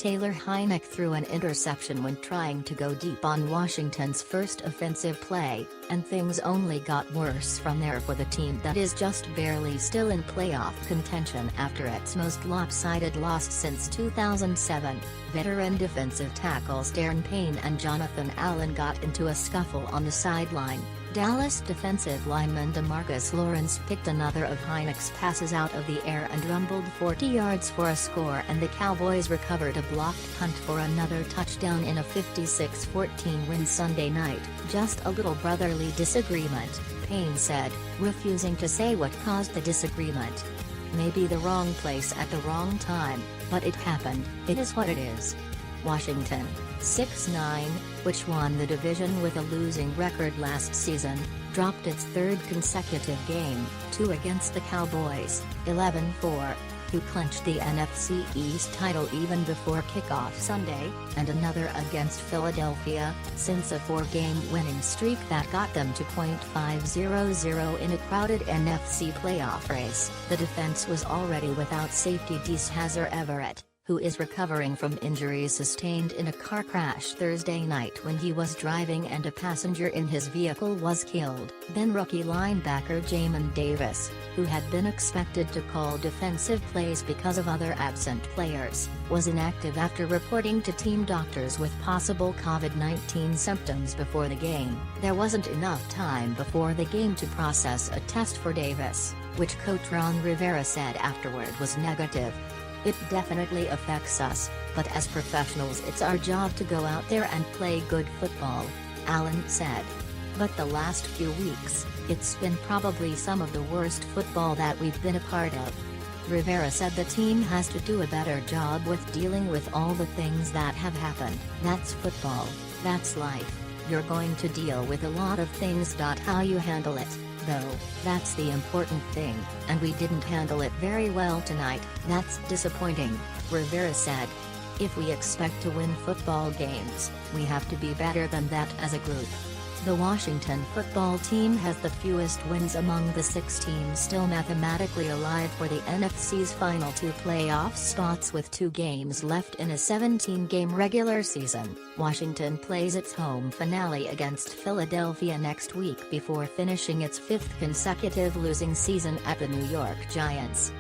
Taylor Heinicke threw an interception when trying to go deep on Washington's first offensive play, and things only got worse from there for the team that is just barely still in playoff contention after its most lopsided loss since 2007. Veteran defensive tackles Darren Payne and Jonathan Allen got into a scuffle on the sideline. Dallas defensive lineman DeMarcus Lawrence picked another of Heinicke's passes out of the air and rumbled 40 yards for a score, and the Cowboys recovered a blocked punt for another touchdown in a 56-14 win Sunday night. "Just a little brotherly disagreement," Payne said, refusing to say what caused the disagreement. "Maybe the wrong place at the wrong time, but it happened. It is what it is." Washington, 6-9, which won the division with a losing record last season, dropped its third consecutive game, 2 against the Cowboys, 11-4, who clinched the NFC East title even before kickoff Sunday, and another against Philadelphia, since a 4-game winning streak that got them to .500 in a crowded NFC playoff race. The defense was already without safety Hazar Everett, who is recovering from injuries sustained in a car crash Thursday night when he was driving and a passenger in his vehicle was killed. Then rookie linebacker Jamin Davis, who had been expected to call defensive plays because of other absent players, was inactive after reporting to team doctors with possible COVID-19 symptoms before the game. There wasn't enough time before the game to process a test for Davis, which coach Ron Rivera said afterward was negative. "It definitely affects us, but as professionals it's our job to go out there and play good football," Allen said. "But the last few weeks, it's been probably some of the worst football that we've been a part of." Rivera said the team has to do a better job with dealing with all the things that have happened. "That's football, that's life, you're going to deal with a lot of things. How you handle it, though, that's the important thing, and we didn't handle it very well tonight. That's disappointing," Rivera said. "If we expect to win football games, we have to be better than that as a group." The Washington football team has the fewest wins among the 6 teams still mathematically alive for the NFC's final 2 playoff spots with 2 games left in a 17-game regular season. Washington plays its home finale against Philadelphia next week before finishing its 5th consecutive losing season at the New York Giants.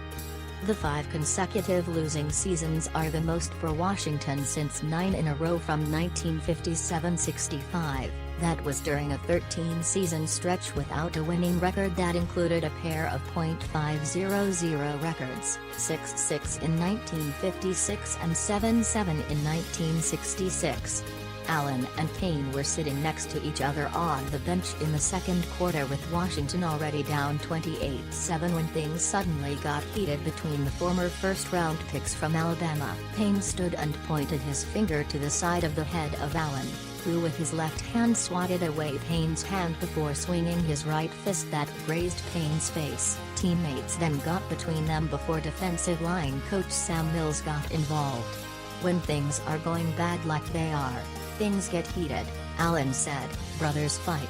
The 5 consecutive losing seasons are the most for Washington since 9 in a row from 1957-65. That was during a 13-season stretch without a winning record that included a pair of .500 records, 6-6 in 1956 and 7-7 in 1966. Allen and Payne were sitting next to each other on the bench in the second quarter with Washington already down 28-7 when things suddenly got heated between the former first-round picks from Alabama. Payne stood and pointed his finger to the side of the head of Allen, who with his left hand swatted away Payne's hand before swinging his right fist that grazed Payne's face. Teammates then got between them before defensive line coach Sam Mills got involved. "When things are going bad like they are, things get heated," Allen said. "Brothers fight."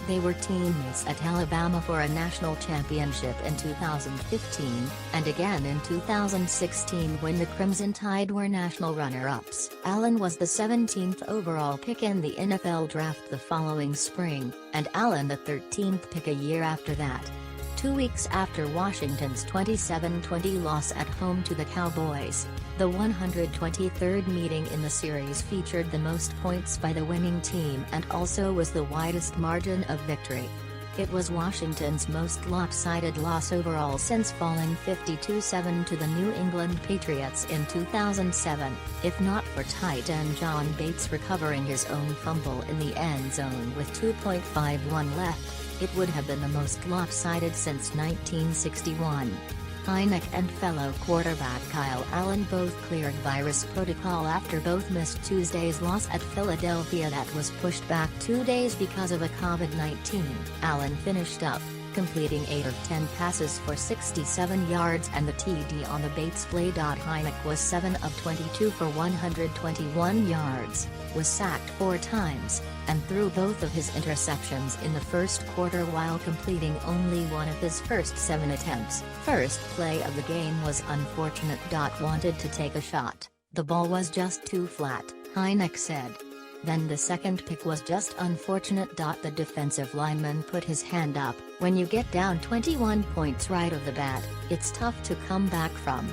They were teammates at Alabama for a national championship in 2015, and again in 2016 when the Crimson Tide were national runner-ups. Allen was the 17th overall pick in the NFL draft the following spring, and Allen the 13th pick a year after that. 2 weeks after Washington's 27-20 loss at home to the Cowboys, the 123rd meeting in the series featured the most points by the winning team and also was the widest margin of victory. It was Washington's most lopsided loss overall since falling 52-7 to the New England Patriots in 2007, if not for tight end John Bates recovering his own fumble in the end zone with 2.51 left. It would have been the most lopsided since 1961. Heinicke and fellow quarterback Kyle Allen both cleared virus protocol after both missed Tuesday's loss at Philadelphia that was pushed back 2 days because of a COVID-19. Allen finished up, completing 8 of 10 passes for 67 yards and the TD on the Bates play. Heinicke was 7 of 22 for 121 yards, was sacked 4 times, and threw both of his interceptions in the first quarter while completing only one of his first 7 attempts. First play of the game was unfortunate. Wanted to take a shot, The ball was just too flat, Heinicke said. Then the second pick was just unfortunate. The defensive lineman put his hand up. When you get down 21 points right off the bat, it's tough to come back from.